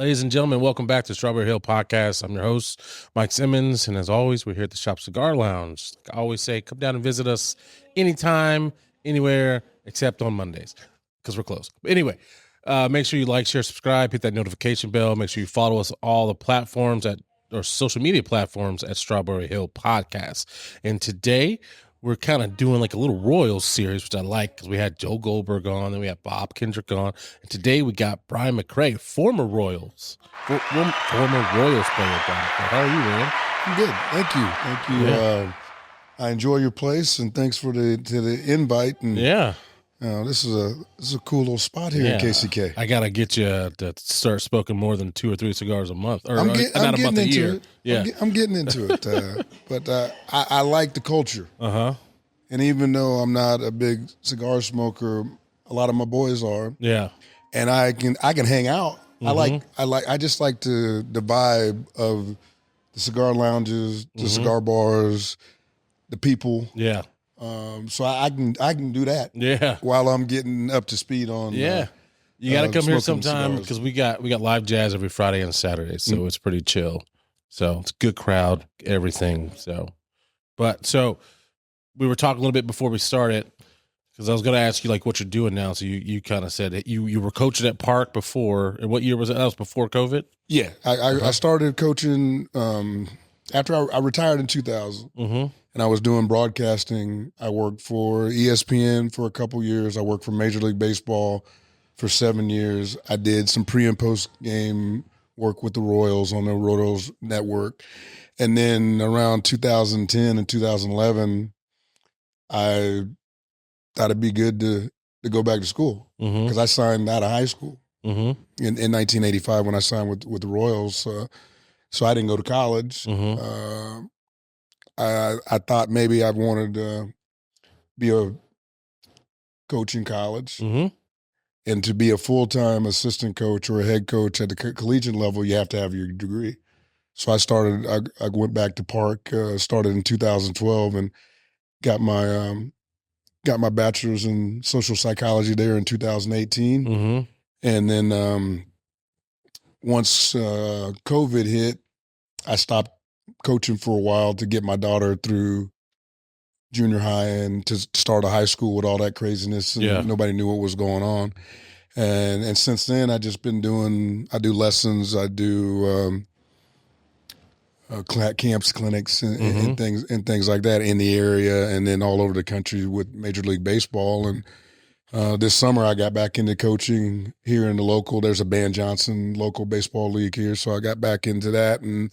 Ladies and gentlemen, welcome back to Strawberry Hill Podcast. I'm your host, Mike Simmons, and as always, we're here at the Shop Cigar Lounge. Like I always say, come down and visit us anytime, anywhere, except on Mondays, because we're closed. But anyway, make sure you like, share, subscribe, hit that notification bell. Make sure you follow us on all the platforms or social media platforms at Strawberry Hill Podcast. And today, we're kind of doing like a little Royals series, which I like because we had Joe Goldberg on, then we had Bob Kendrick on, and today we got Brian McRae, former Royals player. Brian McRae. How are you, man? I'm good, thank you. Yeah. I enjoy your place, and thanks for the invite. And this is a cool little spot here in KCK. I gotta get you to start smoking more than 2 or 3 cigars a month, or I'm getting a year. It. Yeah, I'm getting into it. But I like the culture. And even though I'm not a big cigar smoker, a lot of my boys are. Yeah. And I can hang out. I just like the vibe of the cigar lounges, the cigar bars, the people. Yeah. So I can do that. Yeah. While I'm getting up to speed on. Yeah. You got to come here sometime because we got live jazz every Friday and Saturday, so it's pretty chill. So it's a good crowd, everything. So we were talking a little bit before we started because I was going to ask you like what you're doing now. So you kind of said that you were coaching at Park before. And what year was it? That was before COVID? Yeah. I started coaching after I retired in 2000. And I was doing broadcasting. I worked for ESPN for a couple years. I worked for Major League Baseball for 7 years. I did some pre and post game work with the Royals on the Royals network. And then around 2010 and 2011, I thought it'd be good to go back to school because I signed out of high school in 1985 when I signed with the Royals. So I didn't go to college. I thought maybe I wanted to be a coach in college. And to be a full-time assistant coach or a head coach at the collegiate level, you have to have your degree. So I went back to Park, started in 2012 and got my bachelor's in social psychology there in 2018. And then once COVID hit, I stopped coaching for a while to get my daughter through junior high and to start a high school with all that craziness and nobody knew what was going on. And since then I do lessons, I do camps, clinics and things like that in the area and then all over the country with Major League Baseball. And this summer I got back into coaching here in the local. There's a Ban Johnson local baseball league here. So I got back into that and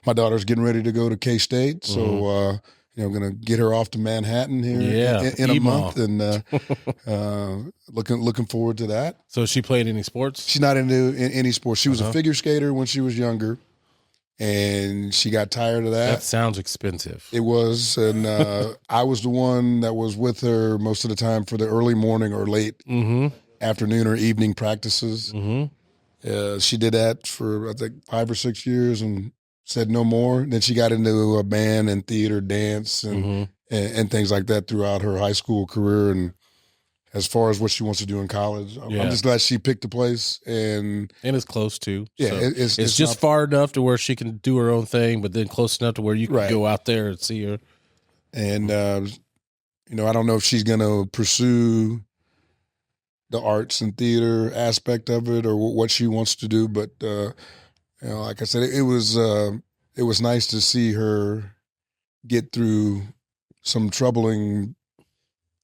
my daughter's getting ready to go to K-State. So, I'm going to get her off to Manhattan here in a month and looking forward to that. So she played any sports? She's not into any sports. She was a figure skater when she was younger. And she got tired of that. That sounds expensive. It was, and I was the one that was with her most of the time for the early morning or late afternoon or evening practices. She did that for, I think, 5 or 6 years and said no more. Then she got into a band and theater, dance, and things like that throughout her high school career. And as far as what she wants to do in college, I'm just glad she picked the place. And it's close too. Yeah, so it's just far enough to where she can do her own thing, but then close enough to where you can go out there and see her. And, I don't know if she's going to pursue the arts and theater aspect of it or what she wants to do. But, like I said, it was nice to see her get through some troubling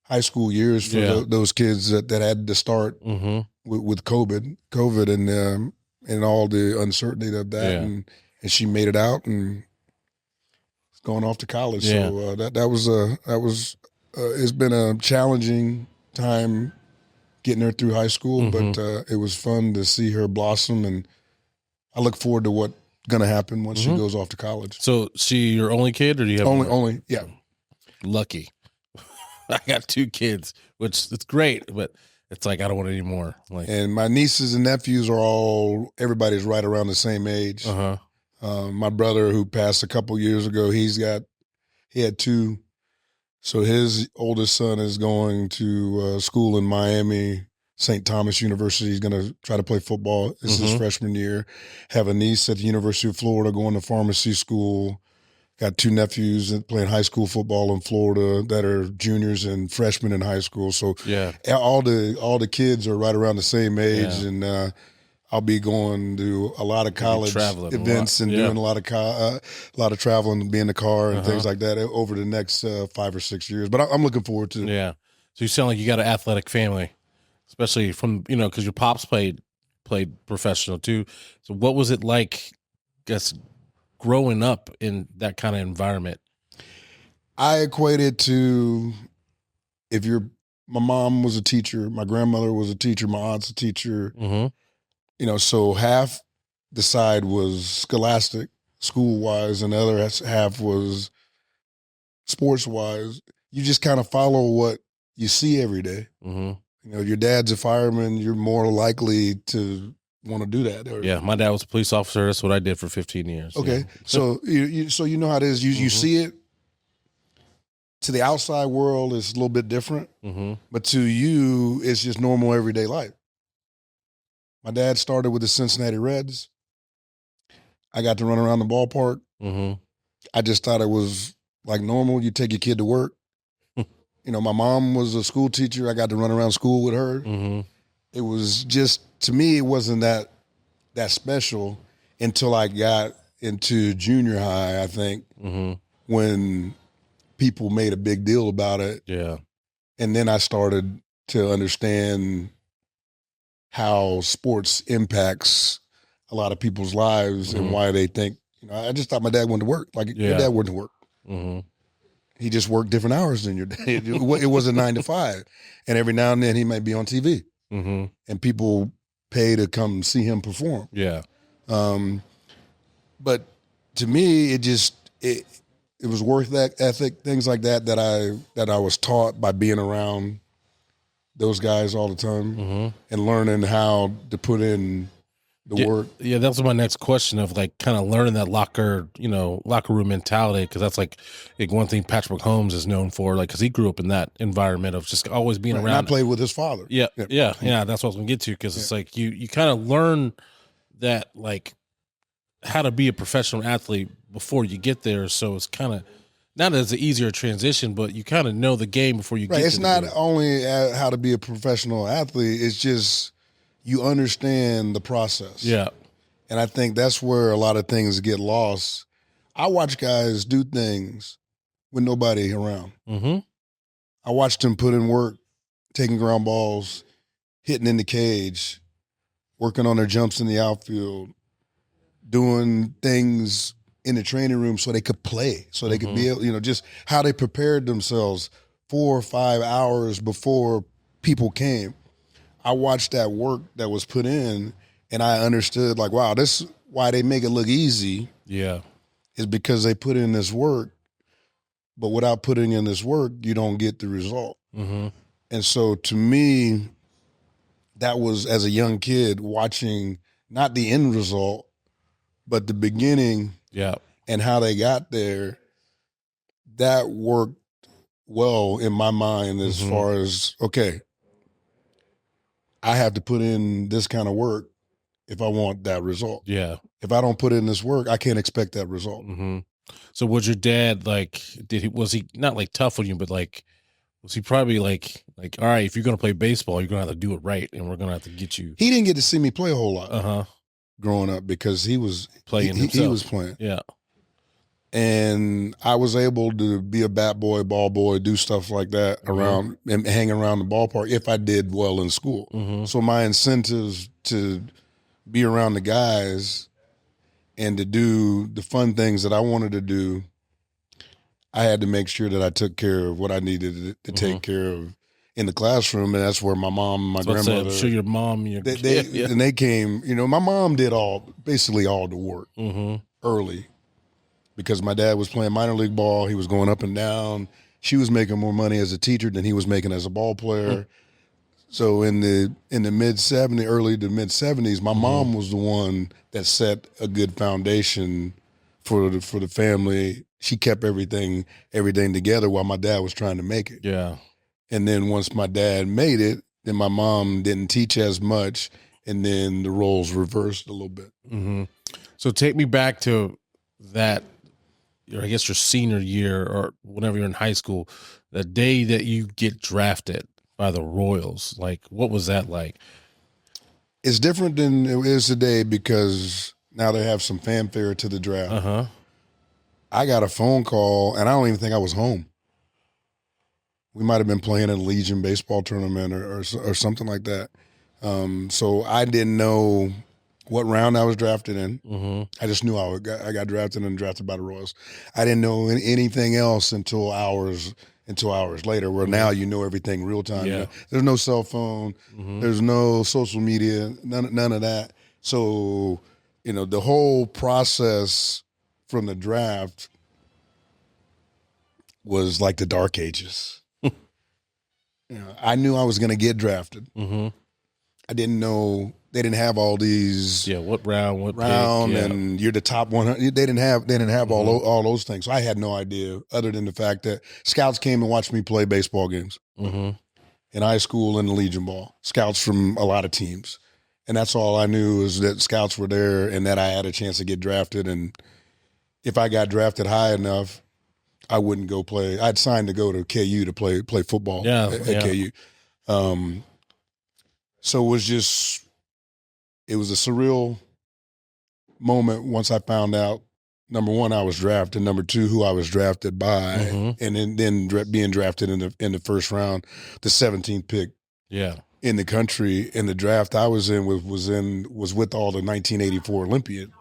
high school years for those kids that had to start with COVID and all the uncertainty of that. And she made it out and is going off to college. So it's been a challenging time getting her through high school, but it was fun to see her blossom. And I look forward to what's going to happen once she goes off to college. So she your only kid or do you have only? Yeah. Lucky. I got 2 kids, which it's great, but it's like I don't want any more. And my nieces and nephews everybody's right around the same age. My brother, who passed a couple years ago, he had 2. So his oldest son is going to school in Miami St. Thomas University. He's going to try to play football. This is his freshman year. Have a niece at the University of Florida going to pharmacy school. Got 2 nephews that playing high school football in Florida that are juniors and freshmen in high school. So all the kids are right around the same age, and I'll be going to a lot of college events and doing a lot of traveling, and be in the car and things like that over the next 5 or 6 years. But I'm looking forward to it. Yeah. So you sound like you got an athletic family, especially from, because your pops played professional too. So what was it like, guess, growing up in that kind of environment? I equate it to my mom was a teacher, my grandmother was a teacher, my aunt's a teacher. So half the side was scholastic, school-wise, and the other half was sports-wise. You just kind of follow what you see every day. Your dad's a fireman, you're more likely to want to do that. Yeah, my dad was a police officer. That's what I did for 15 years. Okay, so you know how it is. You see it. To the outside world, it's a little bit different, but to you, it's just normal everyday life. My dad started with the Cincinnati Reds. I got to run around the ballpark. I just thought it was like normal. You take your kid to work. My mom was a school teacher. I got to run around school with her. It was just, to me, it wasn't that special until I got into junior high, I think, when people made a big deal about it. Yeah. And then I started to understand how sports impacts a lot of people's lives and why they think, I just thought my dad went to work. Like, your dad went to work. He just worked different hours than your dad. It wasn't 9 to 5. And every now and then he might be on TV. And people pay to come see him perform. Yeah. But to me, it was work ethic, things like that I was taught by being around those guys all the time and learning how to put in the work. Yeah, that was my next question of like kind of learning that locker room mentality, because that's like one thing Patrick Mahomes is known for, like, because he grew up in that environment of just always being around. And I played with his father. Yeah. That's what I was going to get to, because it's like you kind of learn that, like, how to be a professional athlete before you get there. So it's kind of not as an easier transition, but you kind of know the game before you get there. It's not only how to be a professional athlete, it's just you understand the process. Yeah. And I think that's where a lot of things get lost. I watch guys do things with nobody around. I watched them put in work, taking ground balls, hitting in the cage, working on their jumps in the outfield, doing things in the training room so they could play, so they could be able, just how they prepared themselves 4 or 5 hours before people came. I watched that work that was put in, and I understood, like, wow, this is why they make it look easy. Yeah. Is because they put in this work, but without putting in this work, you don't get the result. And so to me, that was, as a young kid, watching not the end result, but the beginning. Yeah. And how they got there, that worked well in my mind as far as, okay, I have to put in this kind of work if I want that result. Yeah. If I don't put in this work, I can't expect that result. So was your dad, like, was he not like tough on you, but like, was he probably like, all right, if you're going to play baseball, you're going to have to do it right, and we're going to have to get you. He didn't get to see me play a whole lot growing up because he was playing he was playing. Yeah. And I was able to be a bat boy, ball boy, do stuff like that around and hang around the ballpark if I did well in school. So my incentives to be around the guys and to do the fun things that I wanted to do, I had to make sure that I took care of what I needed to take care of in the classroom. And that's where my mom and my grandmother. I'm sure your mom, and they came, my mom did basically all the work early. Because my dad was playing minor league ball, he was going up and down. She was making more money as a teacher than he was making as a ball player. So in the mid-70s, early to mid-70s, my mom was the one that set a good foundation for the family. She kept everything together while my dad was trying to make it. Yeah. And then once my dad made it, then my mom didn't teach as much, and then the roles reversed a little bit. Mm-hmm. So take me back to that, I guess your senior year or whenever you're in high school, the day that you get drafted by the Royals. Like, what was that like? It's different than it is today because now they have some fanfare to the draft. Uh-huh. I got a phone call, and I don't even think I was home. We might have been playing in a Legion baseball tournament or something like that. So I didn't know what round I was drafted in. Mm-hmm. I just knew I got drafted and drafted by the Royals. I didn't know anything else until hours later, where now you know everything real time. Yeah. You know, there's no cell phone. Mm-hmm. There's no social media, none of that. So, the whole process from the draft was like the dark ages. I knew I was going to get drafted. Mm-hmm. I didn't know they didn't have all these. Yeah, what round, what pick, and you're the top 100. They didn't have all those things. So I had no idea, other than the fact that scouts came and watched me play baseball games in high school and the Legion ball. Scouts from a lot of teams, and that's all I knew is that scouts were there and that I had a chance to get drafted. And if I got drafted high enough, I wouldn't go play. I'd signed to go to KU to play football at KU. So it was a surreal moment once I found out, number one, I was drafted, number two, who I was drafted by, and then being drafted in the first round, the 17th pick in the country. In the draft I was in was with all the 1984 Olympians.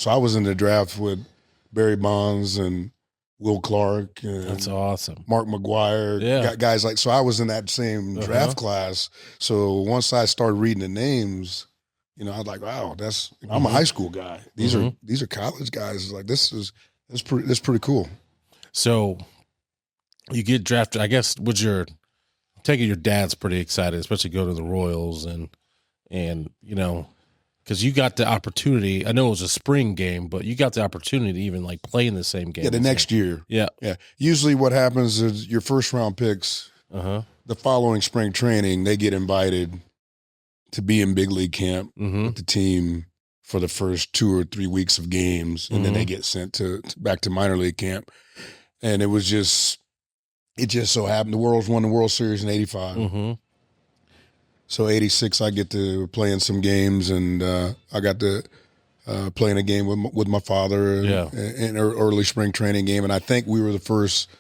So I was in the draft with Barry Bonds and Will Clark, and that's awesome. Mark McGuire, guys like. So I was in that same draft class. So once I started reading the names, I was like, wow, I'm a high school guy. These are college guys. Like this is pretty cool. So you get drafted. I guess taking your dad's pretty excited, especially go to the Royals and because you got the opportunity. I know it was a spring game, but you got the opportunity to even like play in the same game. Yeah, the next year. Yeah. Usually, what happens is your first round picks, the following spring training, they get invited to be in big league camp with the team for the first 2 or 3 weeks of games, and then they get sent back to minor league camp. And it just so happened the Royals won the World Series in '85. So 86, I get to play in some games, and I got to play in a game with my father in an early spring training game. And I think we were the first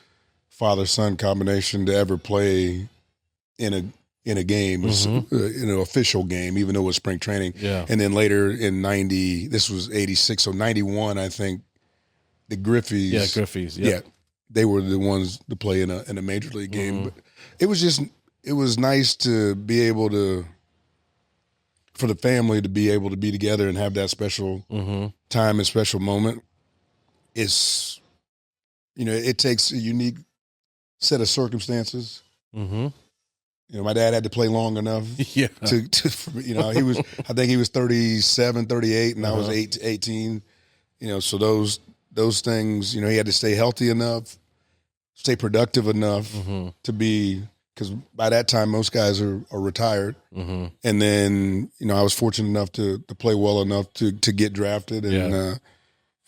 father-son combination to ever play in a game, official game, even though it was spring training. Yeah. And then later in '90, this was '86, so '91, I think the Griffies. Yeah, Griffies. Yeah, they were the ones to play in a major league game. But it was nice to be able to, for the family to be able to be together and have that special time and special moment. It's, it takes a unique set of circumstances. My dad had to play long enough to he was, I think he was 37, 38, and I was 18, so those things, he had to stay healthy enough, stay productive enough to be, because by that time most guys are retired. And then, I was fortunate enough to play well enough to get drafted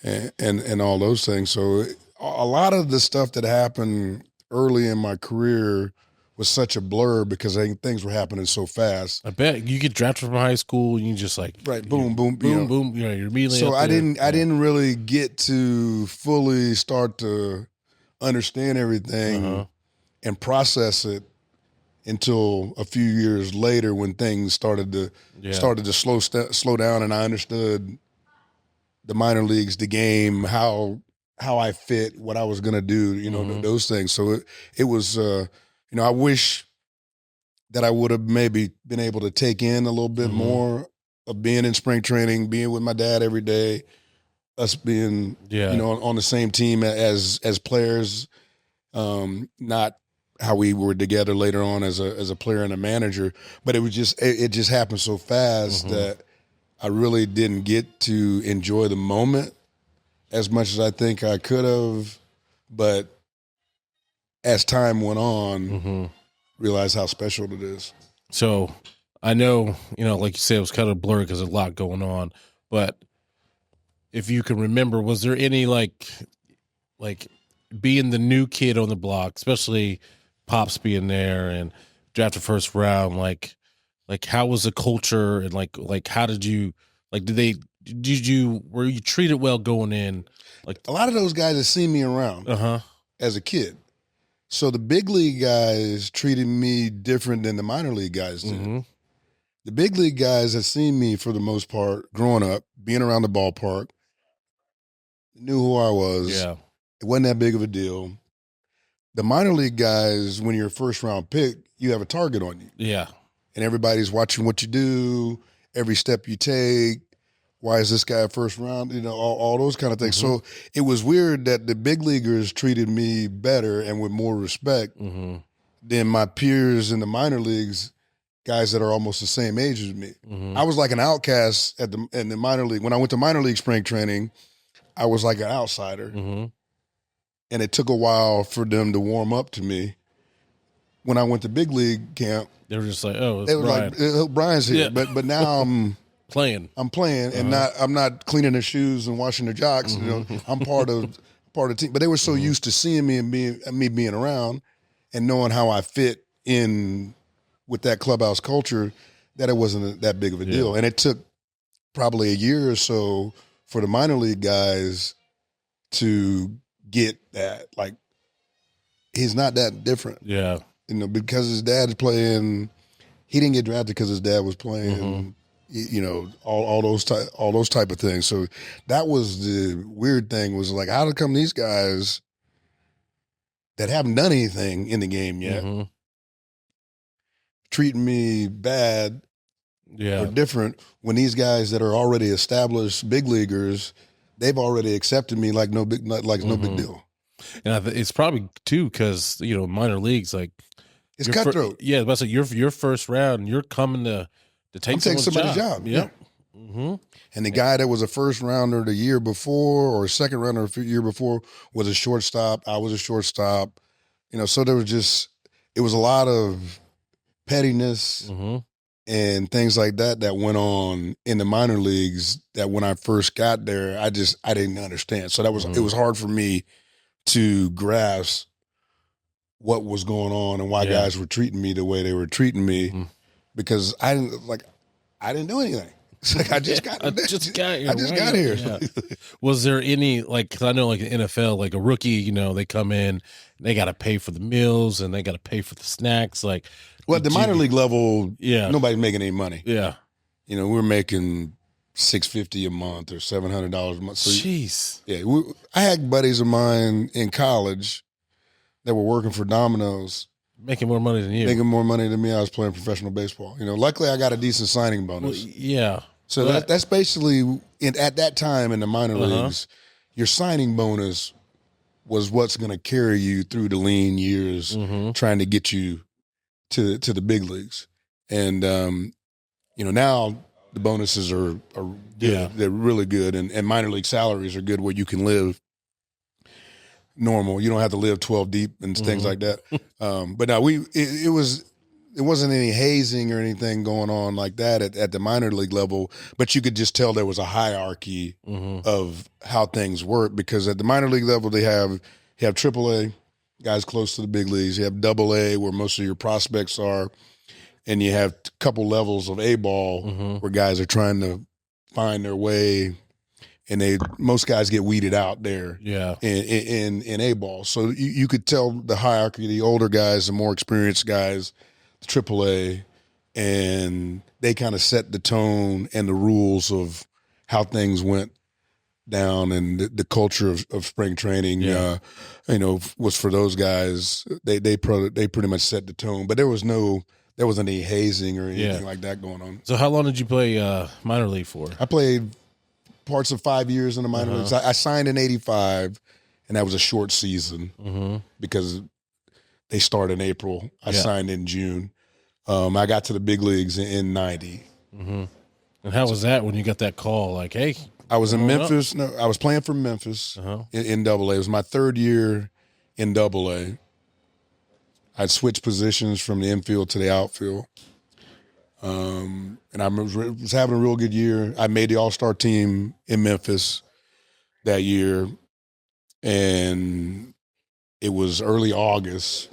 and all those things. So a lot of the stuff that happened early in my career was such a blur because things were happening so fast. I bet you get drafted from high school and you just like boom, boom. You're immediately. So I didn't really get to fully start to understand everything and process it until a few years later when things started to slow down, and I understood the minor leagues, the game, how I fit, what I was gonna do, those things. So it was. I wish that I would have maybe been able to take in a little bit more of being in spring training, being with my dad every day, us being, on the same team as players, not how we were together later on as a player and a manager. But it just happened so fast that I really didn't get to enjoy the moment as much as I think I could have. But as time went on, realized how special it is. So I know, like you said, it was kind of blurry because there's a lot going on. But if you can remember, was there any like being the new kid on the block, especially Pops being there and drafted first round, like how was the culture and like how did you were you treated well going in? Like A lot of those guys had seen me around as a kid. So the big league guys treated me different than the minor league guys did. Mm-hmm. The big league guys had seen me for the most part growing up, being around the ballpark, knew who I was. Yeah. It wasn't that big of a deal. The minor league guys, when you're a first round pick, you have a target on you. Yeah. And everybody's watching what you do, every step you take. Why is this guy a first round? All those kind of things. Mm-hmm. So it was weird that the big leaguers treated me better and with more respect than my peers in the minor leagues, guys that are almost the same age as me. Mm-hmm. I was like an outcast in the minor league. When I went to minor league spring training, I was like an outsider. Mm-hmm. And it took a while for them to warm up to me. When I went to big league camp, they were just like, "Oh, it's they were Brian." like, "Brian's here," Yeah. but now I'm playing, and I'm not cleaning their shoes and washing their jocks. I'm part of the team. But they were so used to seeing me and me being around and knowing how I fit in with that clubhouse culture that it wasn't that big of a deal. And it took probably a year or so for the minor league guys to get that. Like, he's not that different. Yeah. Because his dad is playing. He didn't get drafted because his dad was playing. All those type of things. So that was the weird thing. Was like, how come these guys that haven't done anything in the game yet treating me bad or different when these guys that are already established big leaguers, they've already accepted me like no big deal. And it's probably too because minor leagues, like, it's cutthroat. But so your first round, you're coming to take somebody's job. Yeah. And the guy that was a first rounder the year before or a second rounder the year before was a shortstop. I was a shortstop. So there was it was a lot of pettiness and things like that went on in the minor leagues that when I first got there, I didn't understand. So it was hard for me to grasp what was going on and why guys were treating me the way they were treating me because I didn't do anything. It's like I just got here. Yeah. Was there any, like, cause I know like in NFL, like a rookie, they come in, they got to pay for the meals and they got to pay for the snacks. Like, well, at the minor league level, nobody's making any money. Yeah. We're making $650 a month or $700 a month. So, jeez. Yeah. I had buddies of mine in college that were working for Domino's. Making more money than you. Making more money than me. I was playing professional baseball. Luckily I got a decent signing bonus. Well, yeah. So that's basically, at that time in the minor leagues, your signing bonus was what's going to carry you through the lean years trying to get you to the big leagues. And, now the bonuses are good. Yeah. They're really good. And minor league salaries are good where you can live normal. You don't have to live 12 deep and things like that. But no, it wasn't any hazing or anything going on like that at the minor league level, but you could just tell there was a hierarchy of how things work because at the minor league level, you have AAA, guys close to the big leagues. You have AA where most of your prospects are, and you have a couple levels of A-ball where guys are trying to find their way, and most guys get weeded out there in A-ball. So you could tell the hierarchy, the older guys, the more experienced guys, AAA, and they kind of set the tone and the rules of how things went down and the culture of spring training. Was for those guys. They pretty much set the tone, but there wasn't any hazing or anything like that going on. So how long did you play minor league for? I played parts of 5 years in the minor leagues. I signed in '85, and that was a short season because they start in April. I signed in June. I got to the big leagues in '90. And how was that when you got that call? Like, hey, I was in Memphis. No, I was playing for Memphis in AA. It was my third year in AA. I'd switched positions from the infield to the outfield. And I was having a real good year. I made the All-Star team in Memphis that year, and it was early August,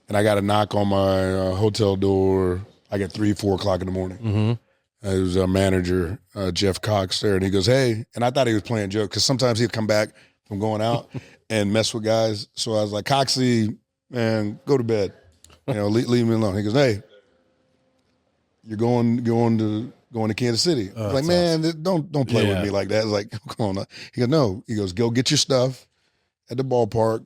and I got a knock on my hotel door like at 3, 4 o'clock in the morning. Mm-hmm. It was our manager, Jeff Cox, there, and he goes, "Hey," and I thought he was playing joke because sometimes he'd come back from going out and mess with guys. So I was like, "Coxie, man, go to bed. Leave me alone." He goes, "Hey, you're going to Kansas City." I was like, "Man, awesome. don't play with me like that." It's like, "Come on." He goes, "No." He goes, "Go get your stuff at the ballpark,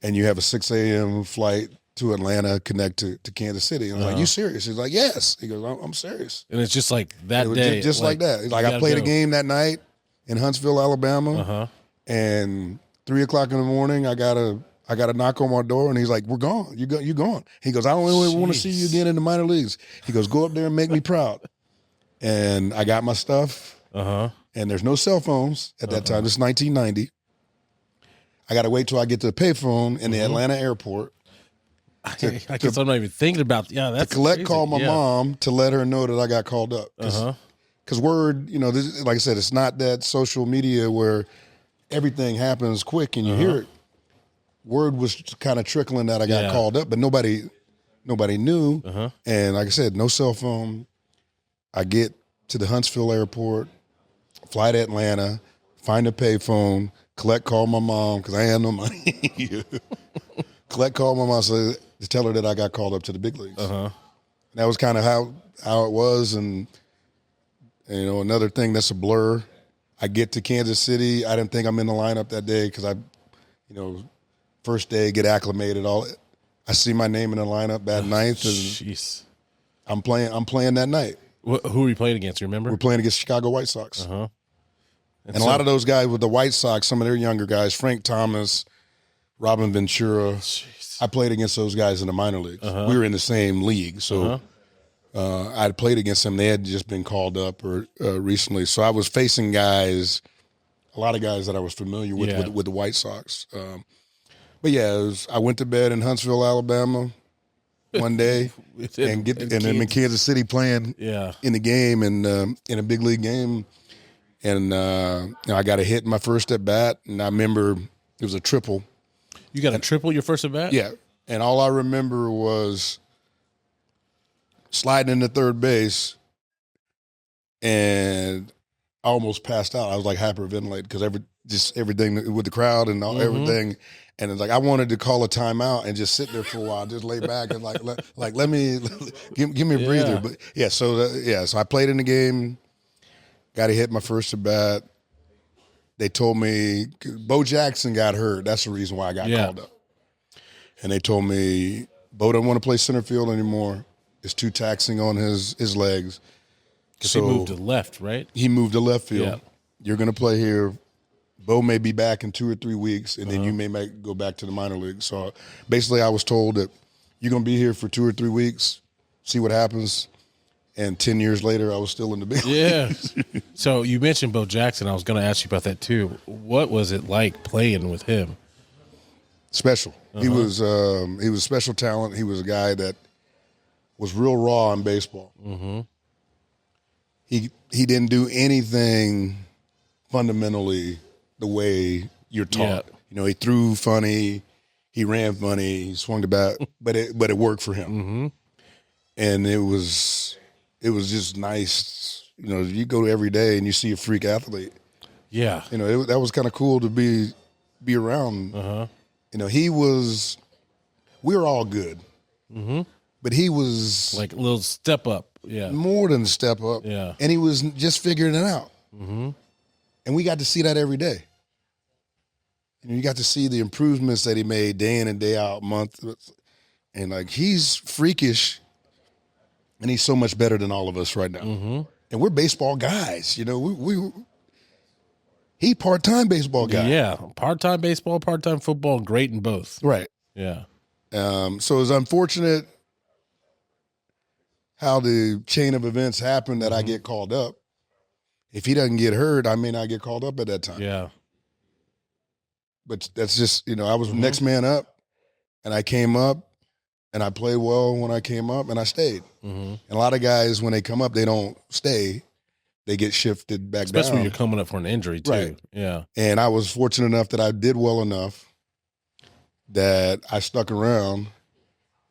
and you have a 6 a.m. flight to Atlanta, connect to Kansas City." And I'm like, "You serious?" He's like, "Yes." He goes, "I'm serious." And it's just like that day. Just like that. It's like I played a game that night in Huntsville, Alabama, and 3 o'clock in the morning, I got a knock on my door, and he's like, "We're gone. You gone." He goes, "I don't really want to see you again in the minor leagues." He goes, "Go up there and make me proud." And I got my stuff, and there's no cell phones at that time. This is 1990. I got to wait till I get to the payphone in the Atlanta airport. I guess I'm not even thinking about that's to call my mom to let her know that I got called up. Because word, like I said, it's not that social media where everything happens quick and you hear it. Word was kind of trickling that I got called up, but nobody knew. And like I said, no cell phone. I get to the Huntsville airport, fly to Atlanta, find a payphone, call my mom because I had no money. Call my mom to tell her that I got called up to the big leagues. That was kind of how it was. And another thing that's a blur. I get to Kansas City. I didn't think I'm in the lineup that day because first day get acclimated. I see my name in the lineup that ninth. Jeez. I'm playing that night. Who were you playing against? You remember? We're playing against Chicago White Sox. And a lot of those guys with the White Sox, some of their younger guys, Frank Thomas, Robin Ventura. Jeez. I played against those guys in the minor leagues. We were in the same league, so I'd played against them. They had just been called up recently, so I was facing a lot of guys that I was familiar with the White Sox. But I went to bed in Huntsville, Alabama, one day, and I'm in Kansas City playing in the game and in a big league game, and I got a hit in my first at bat, and I remember it was a triple. You got a triple your first at bat? Yeah, and all I remember was sliding into third base, and I almost passed out. I was like hyperventilating because everything with the crowd and everything. And it's like I wanted to call a timeout and just sit there for a while, just lay back and let me give me a breather. But so I played in the game, got a hit my first at bat. They told me Bo Jackson got hurt. That's the reason why I got called up. And they told me Bo doesn't want to play center field anymore. It's too taxing on his legs. So he moved to left, right? He moved to left field. Yeah. You're going to play here. Bo may be back in 2 or 3 weeks, and then you may go back to the minor league. So basically I was told that you're going to be here for 2 or 3 weeks, see what happens. And 10 years later, I was still in the big leagues. So you mentioned Bo Jackson. I was going to ask you about that too. What was it like playing with him? Special. He was special talent. He was a guy that was real raw in baseball. He didn't do anything fundamentally the way you're taught. He threw funny, he ran funny, he swung the bat, but it worked for him. And it was just nice. You go every day and you see a freak athlete. Yeah. That was kind of cool to be around. We were all good. But he was like a little step up. Yeah. More than a step up. Yeah. And he was just figuring it out. And we got to see that every day. You got to see the improvements that he made day in and day out, month. And he's freakish, and he's so much better than all of us right now. And we're baseball guys. He part-time baseball guy. Yeah, part-time baseball, part-time football, great in both. Right. Yeah. So it's unfortunate how the chain of events happened that I get called up. If he doesn't get hurt, I may not get called up at that time. Yeah. But that's just, I was next man up, and I came up, and I played well when I came up, and I stayed. And a lot of guys, when they come up, they don't stay. They get shifted back Especially down. when you're coming up for an injury, too. Right. Yeah. And I was fortunate enough that I did well enough that I stuck around,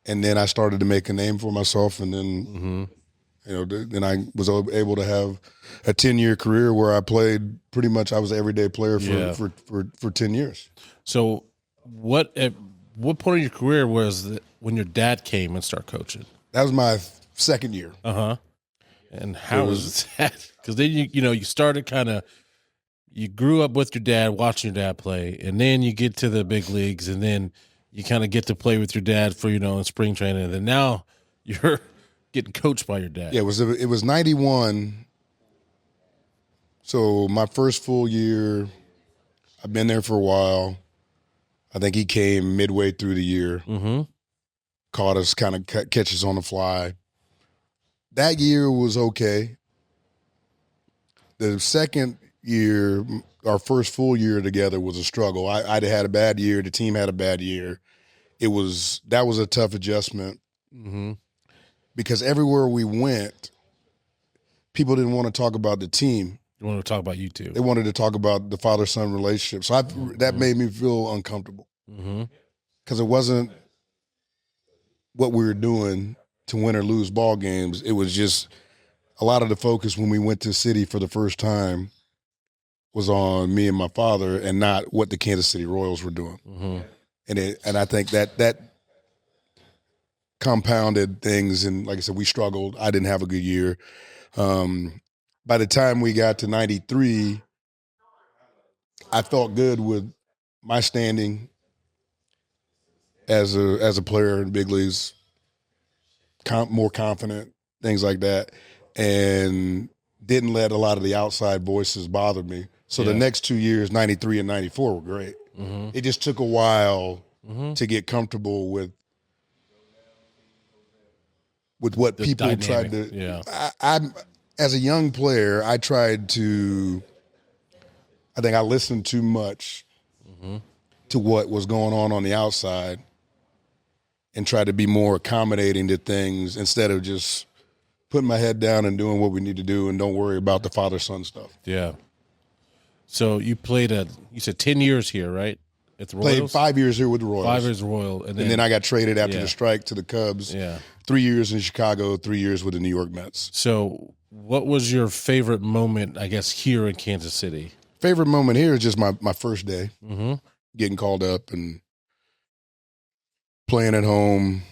and then I started to make a name for myself, and then then I was able to have a 10-year career where I played pretty much. I was an everyday player for 10 years. So, at what point in your career was it when your dad came and started coaching? That was my second year. And how was that? Because then you started you grew up with your dad, watching your dad play, and then you get to the big leagues, and then you kind of get to play with your dad for in spring training, and then now you're getting coached by your dad. Yeah, it was 91. So my first full year, I've been there for a while. I think he came midway through the year, caught us, kind of catch us on the fly. That year was okay. The second year, our first full year together, was a struggle. I'd had a bad year. The team had a bad year. That was a tough adjustment because everywhere we went, people didn't want to talk about the team. They wanted to talk about you too. They wanted to talk about the father-son relationship. So that made me feel uncomfortable because it wasn't what we were doing to win or lose ball games. It was just a lot of the focus when we went to City for the first time was on me and my father and not what the Kansas City Royals were doing. And I think that compounded things. And like I said, we struggled. I didn't have a good year. By the time we got to 93, I felt good with my standing as a player in big leagues, more confident, things like that, and didn't let a lot of the outside voices bother me. So the next 2 years, 93 and 94, were great. It just took a while to get comfortable with what people dynamic. tried to. I as a young player, I think I listened too much to what was going on the outside and tried to be more accommodating to things instead of just putting my head down and doing what we need to do and don't worry about the father-son stuff. Yeah. So you played you said 10 years here, right? At the Played Royals? 5 years here with the Royals. 5 years Royal. And then I got traded after the strike to the Cubs. Yeah. 3 years in Chicago, 3 years with the New York Mets. So what was your favorite moment, I guess, here in Kansas City? Favorite moment here is just my first day, getting called up and playing at home,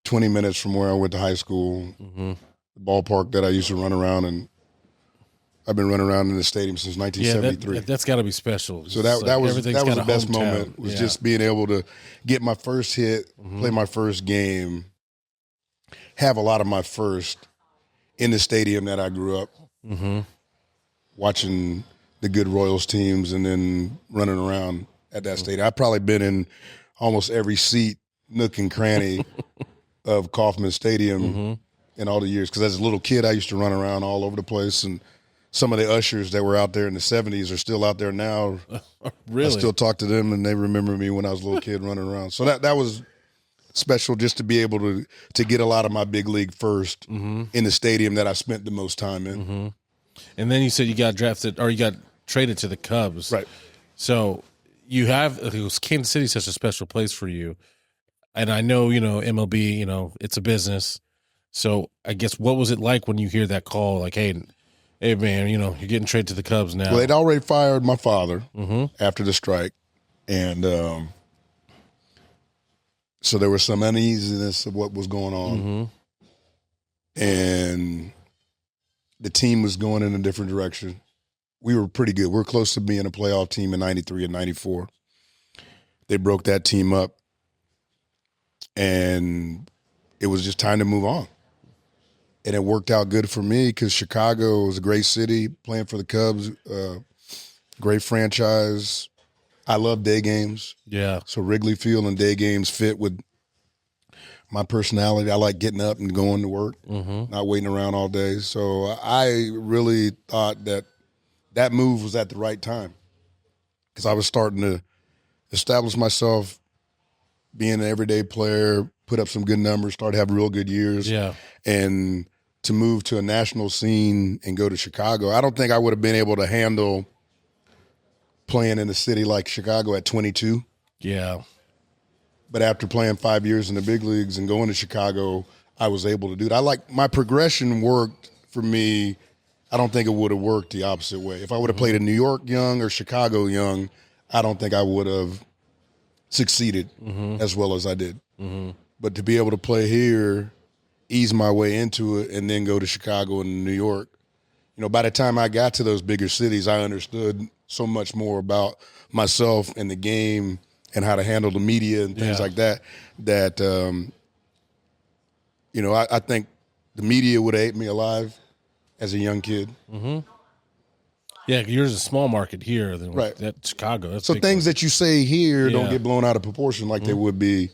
20 minutes from where I went to high school, the ballpark that I used to run around, and I've been running around in the stadium since 1973. Yeah, that's got to be special. So that was the best moment, was just being able to get my first hit, play my first game, have a lot of my first in the stadium that I grew up, watching the good Royals teams and then running around at that stadium. I've probably been in almost every seat, nook and cranny of Kauffman Stadium in all the years. Because as a little kid, I used to run around all over the place, and some of the ushers that were out there in the 70s are still out there now. Really? I still talk to them, and they remember me when I was a little kid running around. So that was special, just to be able to get a lot of my big league first in the stadium that I spent the most time in. And then you said you got drafted, or you got traded to the Cubs. Right. So Kansas City such a special place for you. And I know, MLB, it's a business. So I guess what was it like when you hear that call? Like, hey man, you're getting traded to the Cubs now. Well, they'd already fired my father after the strike. And so there was some uneasiness of what was going on. And the team was going in a different direction. We were pretty good. We were close to being a playoff team in 93 and 94. They broke that team up. And it was just time to move on. And it worked out good for me because Chicago was a great city, playing for the Cubs, great franchise. I love day games. Yeah. So Wrigley Field and day games fit with my personality. I like getting up and going to work, not waiting around all day. So I really thought that move was at the right time because I was starting to establish myself being an everyday player, put up some good numbers, started having real good years. Yeah. And to move to a national scene and go to Chicago, I don't think I would have been able to handle playing in a city like Chicago at 22. Yeah. But after playing 5 years in the big leagues and going to Chicago, I was able to do it. My progression worked for me. I don't think it would have worked the opposite way. If I would have played in New York young or Chicago young, I don't think I would have succeeded as well as I did. But to be able to play here, ease my way into it, and then go to Chicago and New York, by the time I got to those bigger cities, I understood so much more about myself and the game and how to handle the media and things like that, I think the media would have ate me alive as a young kid. Yeah, yours is a small market here than Right. that Chicago. That's So big things that you say here don't Yeah. get blown out of proportion like they would be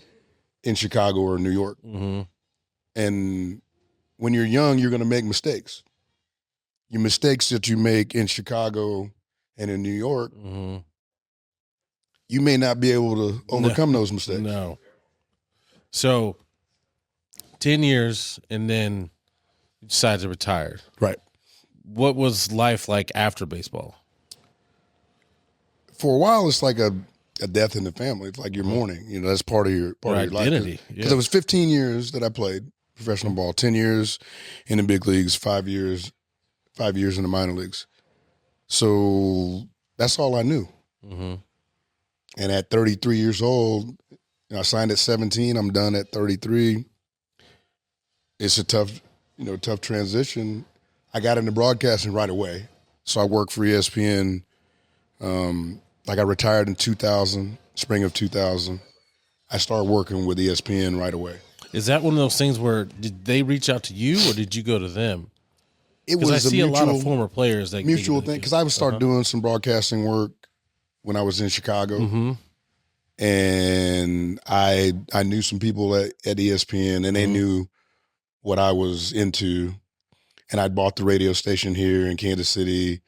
in Chicago or New York. And when you're young, you're going to make mistakes. Your mistakes that you make in Chicago and in New York, you may not be able to overcome those mistakes. No. So 10 years and then you decide to retire. Right. What was life like after baseball? For a while, it's like a death in the family. It's like your mourning. That's part of your identity. life. Because it was 15 years that I played professional ball, 10 years in the big leagues, 5 years in the minor leagues. So that's all I knew. And at 33 years old, I signed at 17. I'm done at 33. It's a tough transition. I got into broadcasting right away. So I worked for ESPN. I got retired in 2000, spring of 2000. I started working with ESPN right away. Is that one of those things where did they reach out to you or did you go to them? It was I see a lot of former players that mutual thing, because I would start doing some broadcasting work when I was in Chicago, and I knew some people at ESPN, and they knew what I was into, and I'd bought the radio station here in Kansas City,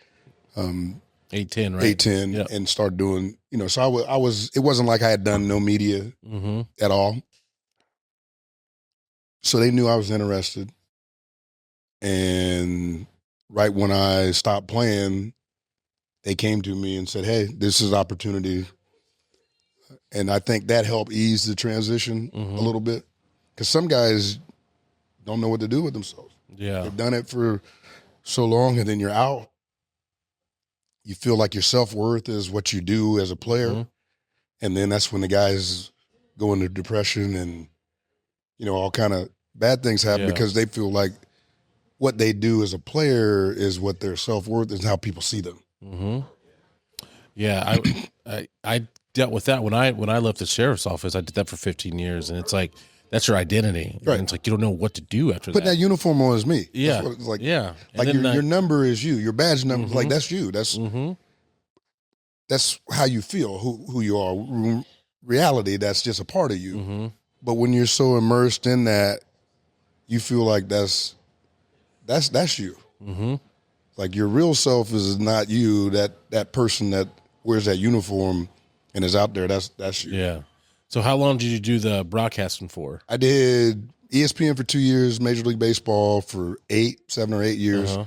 810, right? 810, Yep. and started doing, so I was. It wasn't like I had done no media at all, so they knew I was interested. And right when I stopped playing, they came to me and said, "Hey, this is opportunity." And I think that helped ease the transition a little bit, because some guys don't know what to do with themselves. Yeah. They've done it for so long, and then you're out. You feel like your self-worth is what you do as a player. And then that's when the guys go into depression and, all kind of bad things happen because they feel like what they do as a player is what their self-worth is, how people see them. Yeah, I dealt with that when I left the sheriff's office. I did that for 15 years, and it's like that's your identity. Right. And it's like you don't know what to do after Put that. that uniform on as me. Yeah. That's what it's like. Yeah. Like your number is you. Your badge number, like that's you. That's how you feel, who you are. Reality, that's just a part of you. But when you're so immersed in that, you feel like that's you. Like your real self is not you. That person that wears that uniform and is out there, that's you. Yeah. So how long did you do the broadcasting for? I did ESPN for 2 years, Major League Baseball for 7 or 8 years.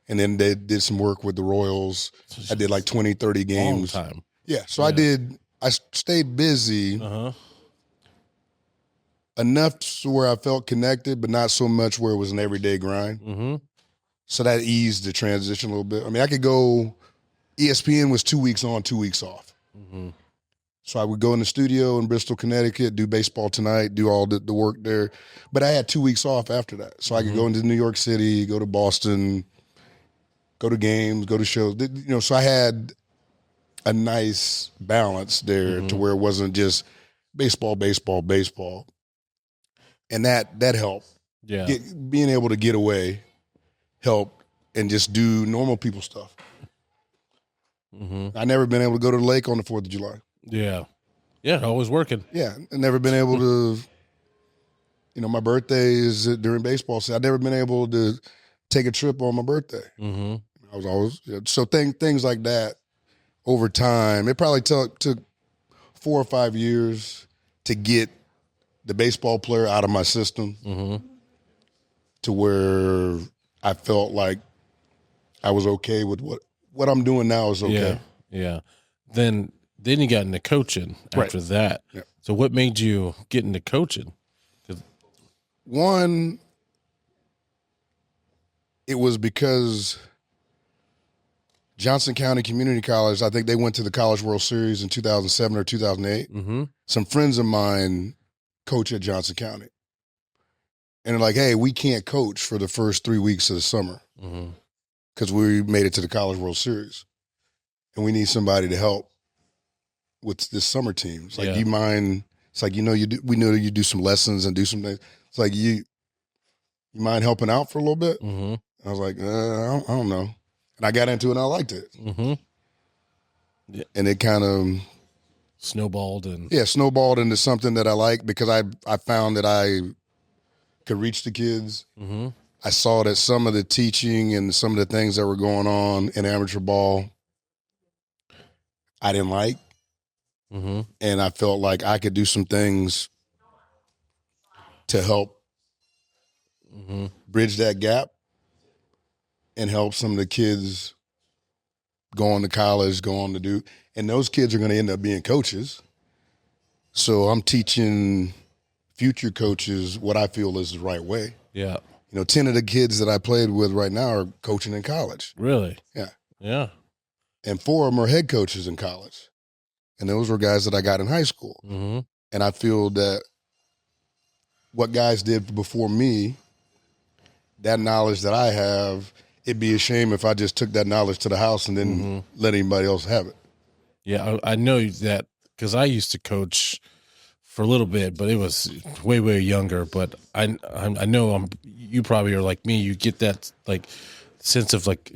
And then they did some work with the Royals. I did like 20, 30 games. Long time. Yeah. So I stayed busy enough to where I felt connected, but not so much where it was an everyday grind. So that eased the transition a little bit. I mean, I could go, ESPN was 2 weeks on, 2 weeks off. So I would go in the studio in Bristol, Connecticut, do Baseball Tonight, do all the work there. But I had 2 weeks off after that. So I could go into New York City, go to Boston, go to games, go to shows. So I had a nice balance there to where it wasn't just baseball. And that helped. Yeah. Being able to get away helped and just do normal people stuff. I never been able to go to the lake on the 4th of July. Yeah. Yeah, always working. Yeah, I never been able to, my birthday is during baseball, so I've never been able to take a trip on my birthday. I was always, so things like that over time. It probably took 4 or 5 years to get the baseball player out of my system to where I felt like I was okay with what I'm doing now is okay. Yeah. Then you got into coaching after that. Yeah. So what made you get into coaching? One, it was because Johnson County Community College, I think they went to the College World Series in 2007 or 2008. Mm-hmm. Some friends of mine coach at Johnson County. And they're like, hey, we can't coach for the first 3 weeks of the summer because we made it to the College World Series. And we need somebody to help with this summer team. It's like, do you mind? It's like, we know you do some lessons and do some things. It's like, you mind helping out for a little bit? Mm-hmm. I was like, I don't know. And I got into it and I liked it. Mm-hmm. Yeah. And it kind of snowballed into something that I like because I found that I could reach the kids. Mm-hmm. I saw that some of the teaching and some of the things that were going on in amateur ball, I didn't like. Mm-hmm. And I felt like I could do some things to help bridge that gap and help some of the kids go on to college, go on to do. And those kids are going to end up being coaches. So I'm teaching future coaches what I feel is the right way. Yeah. 10 of the kids that I played with right now are coaching in college. Really? Yeah. Yeah. And 4 of them are head coaches in college. And those were guys that I got in high school. Mm-hmm. And I feel that what guys did before me, that knowledge that I have, it'd be a shame if I just took that knowledge to the house and didn't let anybody else have it. Yeah, I know that because I used to coach for a little bit, but it was way, way younger. But I know you probably are like me. You get that like sense of like,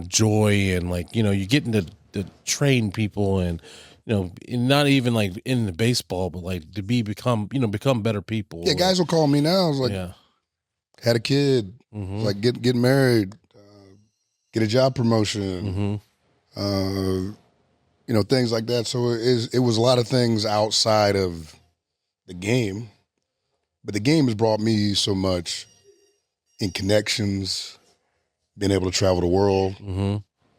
joy and like, you get into to train people and, and not even like in the baseball, but like to become better people. Yeah, guys will call me now. I was like, had a kid, like get married, get a job promotion, things like that. So it was a lot of things outside of the game, but the game has brought me so much in connections, being able to travel the world.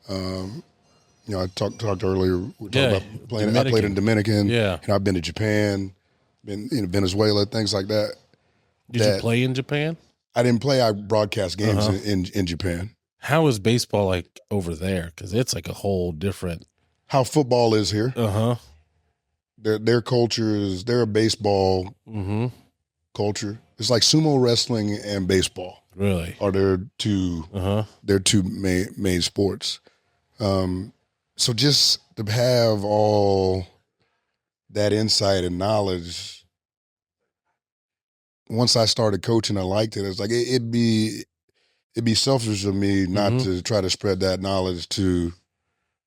I talked earlier. We talked about playing. Dominican. I played in Dominican. Yeah, I've been to Japan, been in Venezuela, things like that. Did you play in Japan? I didn't play. I broadcast games in Japan. How is baseball like over there? Because it's like a whole different. How football is here. Their culture is, they're a baseball culture. It's like sumo wrestling and baseball. Really? Are their two main sports. So just to have all that insight and knowledge, once I started coaching, I liked it. It's like it'd be selfish of me not to try to spread that knowledge to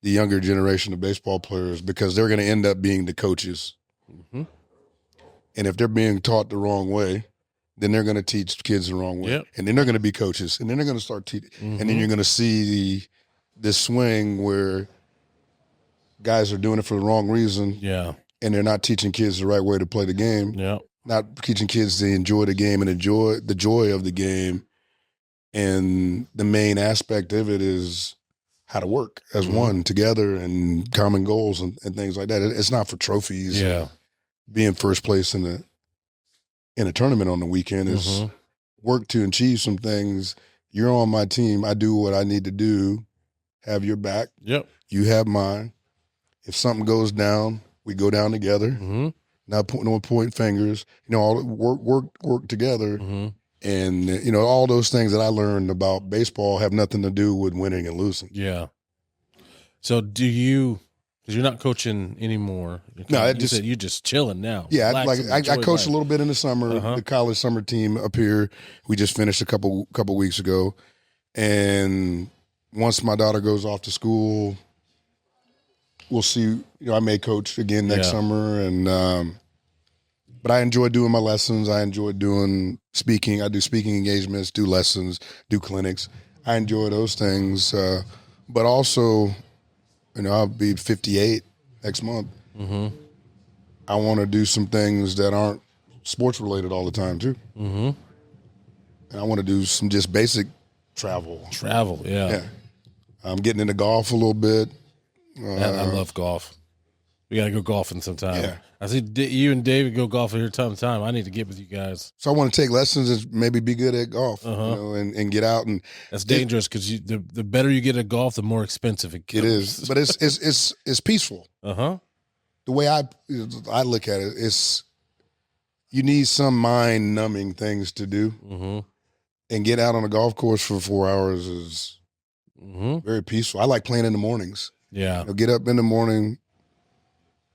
the younger generation of baseball players because they're going to end up being the coaches. And if they're being taught the wrong way, then they're going to teach kids the wrong way. Yep. And then they're going to be coaches. And then they're going to start teaching. And then you're going to see this swing where guys are doing it for the wrong reason. Yeah. And they're not teaching kids the right way to play the game. Yeah. Not teaching kids to enjoy the game and enjoy the joy of the game. And the main aspect of it is how to work as one together and common goals and things like that. It's not for trophies. Yeah. Being first place in a tournament on the weekend is work to achieve some things. You're on my team. I do what I need to do. Have your back. Yep. You have mine. If something goes down, we go down together. Not point fingers. All work together. And all those things that I learned about baseball have nothing to do with winning and losing. Yeah. So do you? Because you're not coaching anymore. No, you're just chilling now. Yeah, I coached a little bit in the summer. The college summer team up here. We just finished a couple weeks ago, and once my daughter goes off to school, we'll see. I may coach again next summer, and but I enjoy doing my lessons. I enjoy doing speaking. I do speaking engagements, do lessons, do clinics. I enjoy those things, but also. I'll be 58 next month. I want to do some things that aren't sports related all the time too. Mm-hmm. And I want to do some just basic travel. Travel, yeah. I'm getting into golf a little bit. I love golf. We got to go golfing sometime. Yeah. I see you and David go golfing here time to time. I need to get with you guys. So I want to take lessons and maybe be good at golf, and get out. And that's dangerous because the better you get at golf, the more expensive it gets. It is, but it's peaceful. The way I look at it, it's you need some mind numbing things to do, and get out on a golf course for 4 hours is very peaceful. I like playing in the mornings. Yeah, get up in the morning,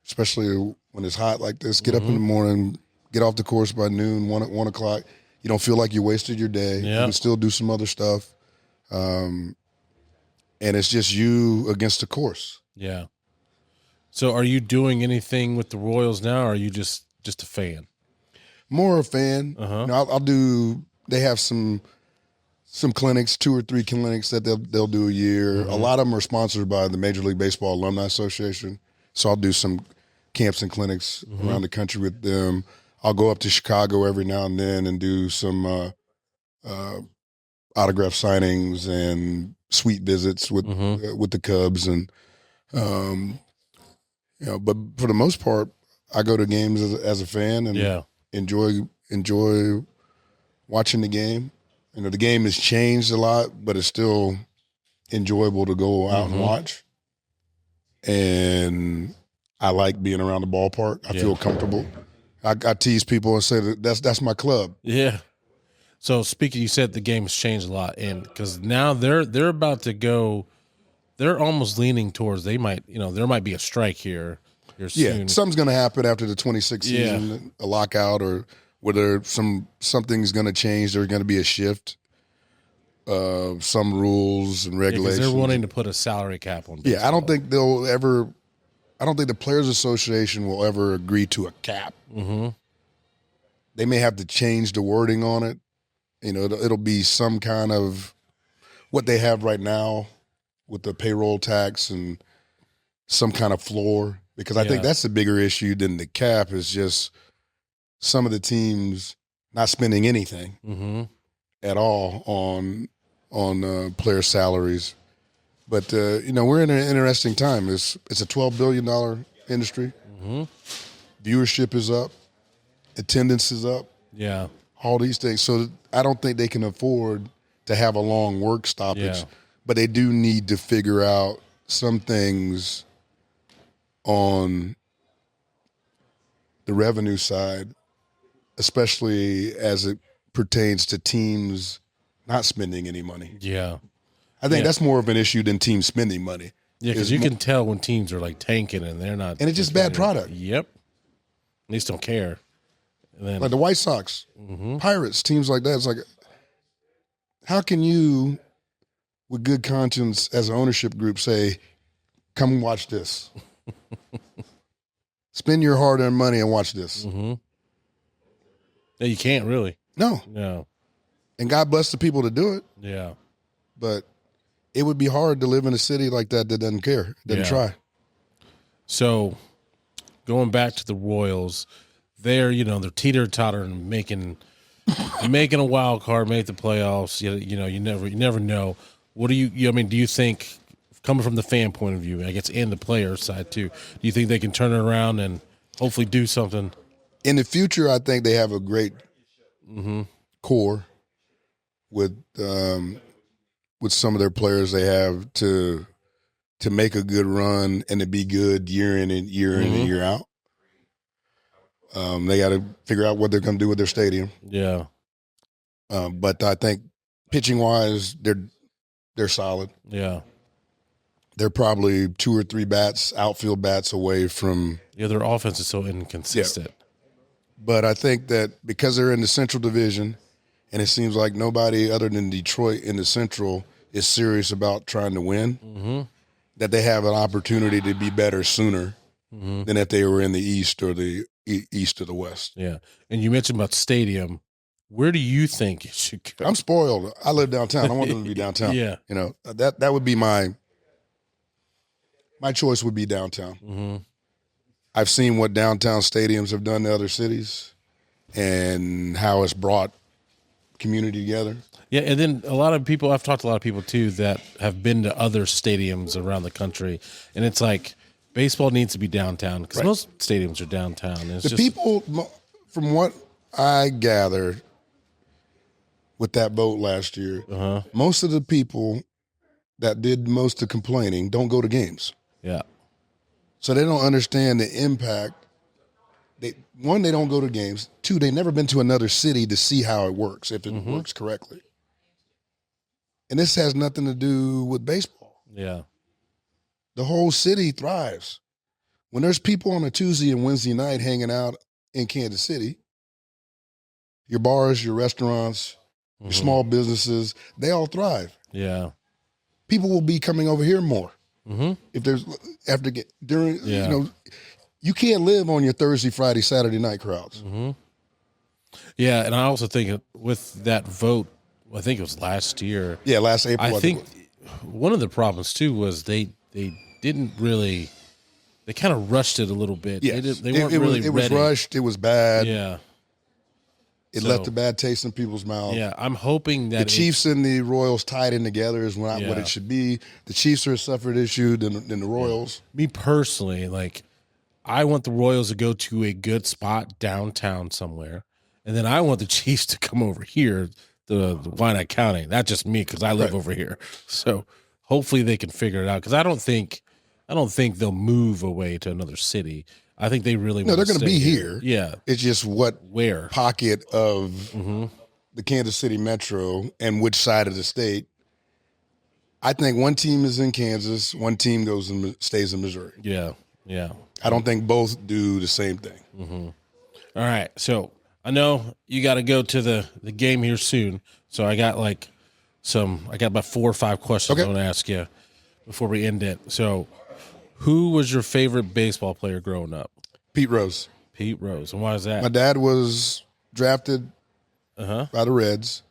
especially when it's hot like this. Get up in the morning, get off the course by noon, 1 o'clock. You don't feel like you wasted your day. Yeah. You can still do some other stuff, and it's just you against the course. Yeah. So, are you doing anything with the Royals now, or are you just a fan? More a fan. I'll do. They have some clinics, 2 or 3 clinics that they'll do a year. A lot of them are sponsored by the Major League Baseball Alumni Association, so I'll do some camps and clinics around the country with them. I'll go up to Chicago every now and then and do some autograph signings and suite visits with the Cubs, and but for the most part, I go to games as a fan and enjoy watching the game. The game has changed a lot, but it's still enjoyable to go out and watch. And I like being around the ballpark. I feel comfortable. I tease people and say that's my club. Yeah. So speaking, you said the game has changed a lot, and because now they're about to go, they're almost leaning towards there might be a strike here soon. Yeah, something's going to happen after the 26th season, a lockout, or whether something's going to change. There's going to be a shift of some rules and regulations. They're wanting to put a salary cap on baseball. Yeah, I don't think the Players Association will ever agree to a cap. They may have to change the wording on it. It'll be some kind of what they have right now with the payroll tax and some kind of floor, because I think that's the bigger issue than the cap, is just some of the teams not spending anything at all on player salaries. But we're in an interesting time. It's a $12 billion industry. Viewership is up, attendance is up. Yeah, all these things. So I don't think they can afford to have a long work stoppage, but they do need to figure out some things on the revenue side, especially as it pertains to teams not spending any money. Yeah. I think that's more of an issue than teams spending money. Yeah, because you can tell when teams are like tanking and they're not. And it's just bad product. Yep. At least don't care. And then, like the White Sox, Pirates, teams like that. It's like, how can you, with good conscience as an ownership group, say, come watch this? Spend your hard-earned money and watch this. Yeah, you can't really. No. And God bless the people that do it. Yeah. But it would be hard to live in a city like that doesn't care, doesn't try. So, going back to the Royals, they're teeter-tottering, making a wild card, make the playoffs. You never know. What do you do you think, coming from the fan point of view, I guess, and the player side too, do you think they can turn it around and hopefully do something? In the future, I think they have a great core with some of their players they have to make a good run and to be good year in and year out. They got to figure out what they're going to do with their stadium. Yeah. But I think pitching wise, they're solid. Yeah. They're probably 2 or 3 outfield bats away from. Yeah, their offense is so inconsistent. Yeah. But I think that because they're in the Central Division, and it seems like nobody other than Detroit in the Central is serious about trying to win, that they have an opportunity to be better sooner than if they were in the East or the East or the West. Yeah. And you mentioned about stadium. Where do you think it should go? I'm spoiled. I live downtown. I want them to be downtown. Yeah. That would be my choice would be downtown. I've seen what downtown stadiums have done to other cities and how it's brought community together. Yeah, and then a lot of people, I've talked to a lot of people too that have been to other stadiums around the country, and it's like baseball needs to be downtown because most stadiums are downtown. And it's People, from what I gathered with that vote last year, most of the people that did most of the complaining don't go to games. Yeah. So they don't understand the impact. One, they don't go to games. Two, they've never been to another city to see how it works, if it works correctly. And this has nothing to do with baseball. Yeah. The whole city thrives. When there's people on a Tuesday and Wednesday night hanging out in Kansas City, your bars, your restaurants, your small businesses, they all thrive. Yeah. People will be coming over here more. If there's you can't live on your Thursday, Friday, Saturday night crowds. Yeah, and I also think with that vote, I think it was last year. Yeah, last April. I think one of the problems too was they didn't really. They kind of rushed it a little bit. Yes. They weren't really ready. It was rushed. It was bad. Yeah. It left a bad taste in people's mouth. Yeah, I'm hoping that the Chiefs and the Royals tied in together is not what it should be. The Chiefs are a separate issue than the Royals. Me personally, like, I want the Royals to go to a good spot downtown somewhere, and then I want the Chiefs to come over here, the Wyandotte County. That's just me because I live over here. So hopefully they can figure it out because I don't think they'll move away to another city. I think they really they're going to be here. Yeah, it's just where pocket of the Kansas City metro and which side of the state. I think one team is in Kansas, one team stays in Missouri. Yeah, yeah. I don't think both do the same thing. All right, so I know you got to go to the game here soon. So I got about 4 or 5 questions I want to ask you before we end it. So, who was your favorite baseball player growing up? Pete Rose. Pete Rose. And why is that? My dad was drafted by the Reds.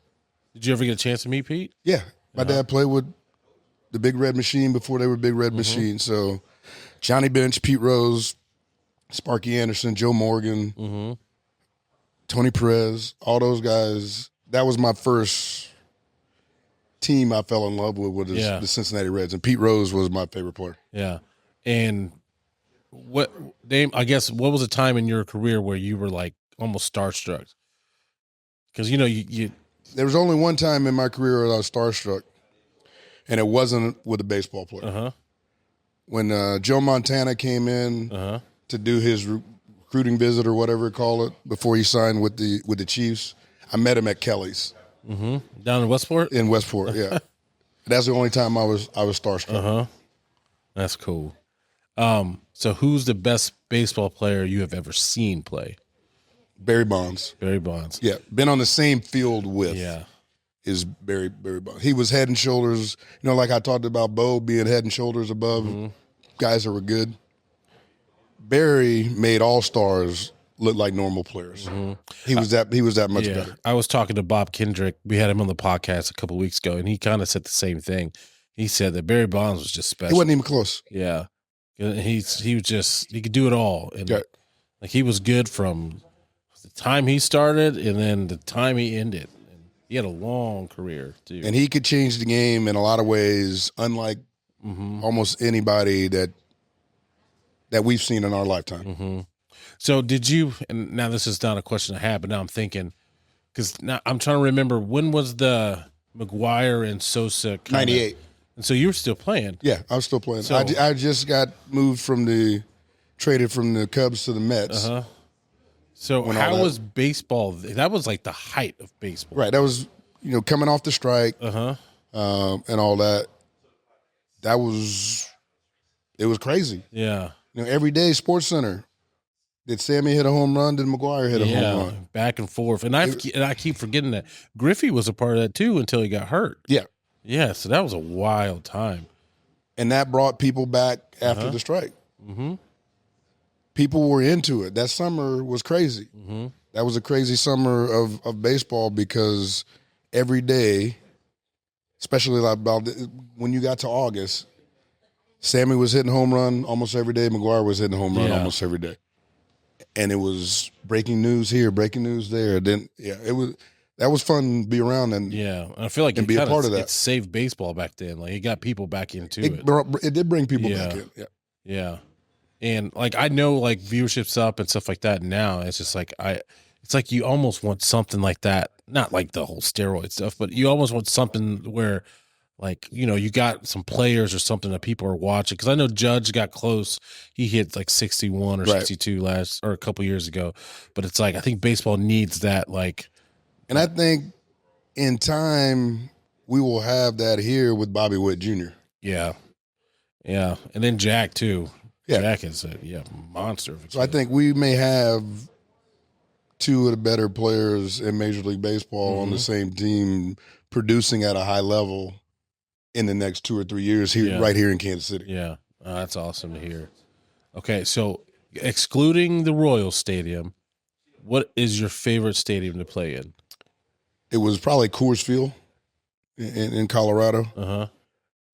Did you ever get a chance to meet Pete? Yeah. My dad played with the Big Red Machine before they were Big Red Machine. So Johnny Bench, Pete Rose, Sparky Anderson, Joe Morgan, Tony Perez, all those guys. That was my first team I fell in love with the Cincinnati Reds. And Pete Rose was my favorite player. Yeah. And what was a time in your career where you were like almost starstruck? Because you there was only one time in my career where I was starstruck, and it wasn't with a baseball player. When Joe Montana came in to do his recruiting visit or whatever call it before he signed with the Chiefs, I met him at Kelly's down in Westport. In Westport, yeah. That's the only time I was starstruck. That's cool. So who's the best baseball player you have ever seen play? Barry Bonds. Barry Bonds. Yeah, been on the same field with. Yeah. Is Barry Bonds. He was head and shoulders, like I talked about Bo being head and shoulders above guys that were good. Barry made all-stars look like normal players. He was that much better. I was talking to Bob Kendrick. We had him on the podcast a couple of weeks ago, and he kind of said the same thing. He said that Barry Bonds was just special. He wasn't even close. Yeah. He could do it all. And like he was good from the time he started and then the time he ended. And he had a long career too. And he could change the game in a lot of ways, unlike almost anybody that we've seen in our lifetime. So did you, and now this is not a question I had, but now I'm thinking, because now I'm trying to remember, when was the McGuire and Sosa 98. And so you were still playing. Yeah, I was still playing. So, I just got moved traded from the Cubs to the Mets. So how was baseball? That was like the height of baseball. Right. That was, coming off the strike and all that. It was crazy. Yeah. Every day, Sports Center. Did Sammy hit a home run? Did McGuire hit a home run? Back and forth. And I keep forgetting that Griffey was a part of that too until he got hurt. Yeah. Yeah, so that was a wild time. And that brought people back after the strike. People were into it. That summer was crazy. That was a crazy summer of baseball because every day, especially like about when you got to August, Sammy was hitting home run almost every day. McGuire was hitting home run Yeah. almost every day. And it was breaking news here, breaking news there. Then that was fun to be around and I feel like and be a part of that. It saved baseball back then. Like it got people back into it. It did bring people back in. Yeah. Yeah. And like I know like viewership's up and stuff like that now. It's just like it's like you almost want something like that. Not like the whole steroid stuff, but you almost want something where like, you know, you got some players or something that people are watching. Cause I know Judge got close. He hit like 61 or 62 a couple years ago. But it's like I think baseball needs that like. And I think in time we will have that here with Bobby Witt Jr. Yeah. Yeah. And then Jack too. Yeah. Jack is a monster. So I think we may have two of the better players in Major League Baseball on the same team producing at a high level in the next 2 or 3 years here, right here in Kansas City. Yeah. That's awesome to hear. Okay. So excluding the Royals Stadium, what is your favorite stadium to play in? It was probably Coors Field in Colorado.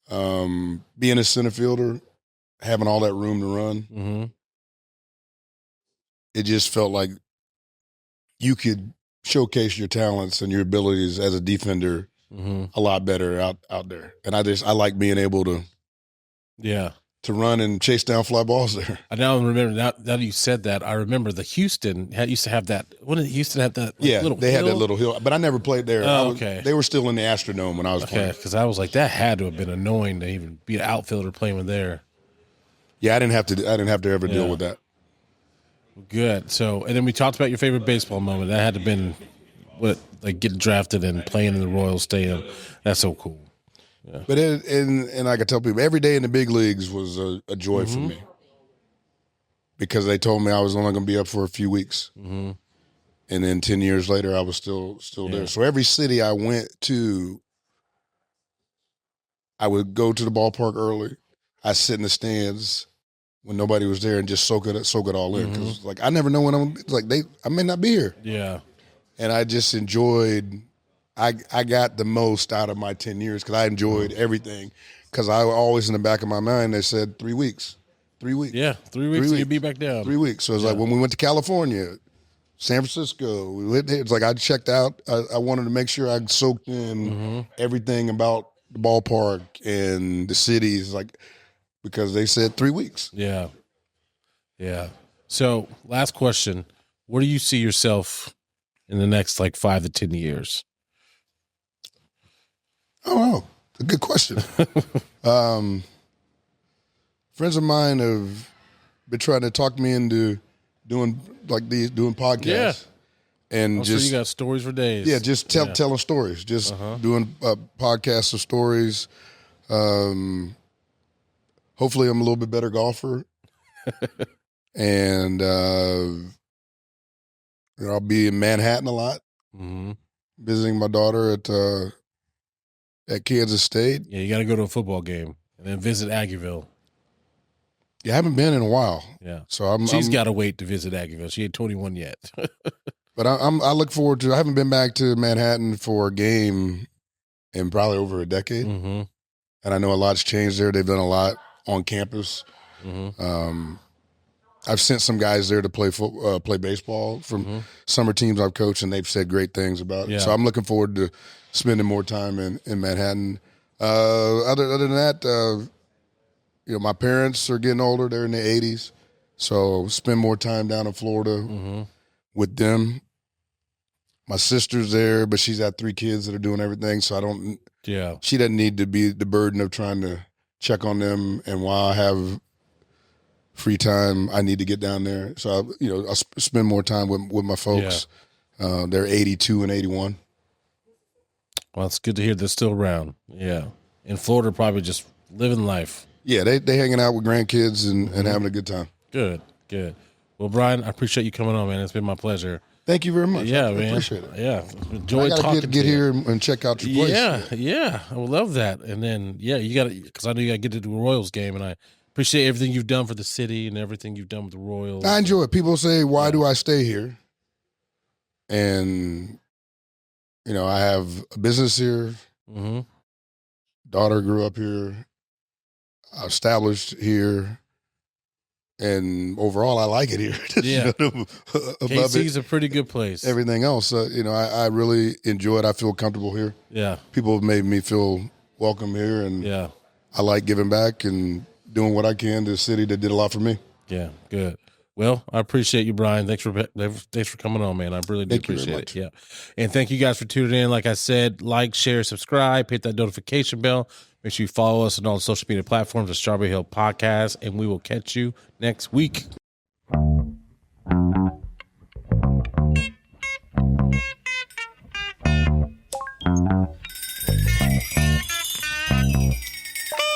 Being a center fielder, having all that room to run, it just felt like you could showcase your talents and your abilities as a defender a lot better out there. And I like being able to run and chase down fly balls there. I now remember now that you said that. I remember the Houston used to have that. What did Houston have that? Like, little they hill? had that little hill, but I never played there. Oh, okay. They were still in the Astrodome when I was playing. Okay, because I was like, that had to have been annoying to even be an outfielder playing with there. Yeah, I didn't have to ever deal with that. Good. So, and then we talked about your favorite baseball moment. That had to have been like getting drafted and playing in the Royals Stadium. That's so cool. Yeah. But and I could tell people every day in the big leagues was a joy for me because they told me I was only going to be up for a few weeks, and then 10 years later I was still there. So every city I went to, I would go to the ballpark early. I sit in the stands when nobody was there and just soak it all in because like I never know when I may not be here. Yeah, and I just enjoyed. I got the most out of my 10 years because I enjoyed everything because I always in the back of my mind they said 3 weeks. 3 weeks. Yeah, 3 weeks and you'd be back down. 3 weeks. So it's like when we went to California, San Francisco, we went there. It's like I checked out. I wanted to make sure I soaked in everything about the ballpark and the cities, like because they said 3 weeks. Yeah. Yeah. So last question. Where do you see yourself in the next like 5 to 10 years? Oh, a good question. Friends of mine have been trying to talk me into doing podcasts. Yeah. And I'm sure you got stories for days. Yeah, just telling stories. Just doing podcasts of stories. Hopefully I'm a little bit better golfer. And I'll be in Manhattan a lot. Visiting my daughter at Kansas State. Yeah, you got to go to a football game and then visit Aggieville. Yeah, I haven't been in a while. Yeah, so she's got to wait to visit Aggieville. She ain't 21 yet. But I look forward to. I haven't been back to Manhattan for a game in probably over a decade, and I know a lot's changed there. They've done a lot on campus. I've sent some guys there to play baseball from summer teams I've coached, and they've said great things about it. So I'm looking forward to spending more time in Manhattan. Other than that, my parents are getting older; they're in their 80s, so spend more time down in Florida with them. My sister's there, but she's got 3 kids that are doing everything, so I don't. Yeah, she doesn't need to be the burden of trying to check on them. And while I have free time, I need to get down there. So I spend more time with my folks. Yeah. They're 82 and 81. Well, it's good to hear they're still around. Yeah, in Florida, probably just living life. Yeah, they hanging out with grandkids and having a good time. Good. Well, Brian, I appreciate you coming on, man. It's been my pleasure. Thank you very much. Yeah, I man. appreciate it. Yeah, enjoy talking to you. Get here and check out your place. Yeah, I would love that. And then, you got to, because I know you got to get to do a Royals game, and I appreciate everything you've done for the city and everything you've done with the Royals. I enjoy it. People say, "Why do I stay here?" And I have a business here. Daughter grew up here. established here, and overall, I like it here. Yeah, Above KC's a pretty good place. Everything else, I really enjoy it. I feel comfortable here. Yeah, people have made me feel welcome here, and I like giving back and doing what I can to a city that did a lot for me. Yeah, good. Well, I appreciate you, Brian. Thanks for coming on, man. I really do appreciate it. Yeah, and thank you guys for tuning in. Like I said, like, share, subscribe, hit that notification bell. Make sure you follow us on all the social media platforms at Strawberry Hill Podcast, and we will catch you next week.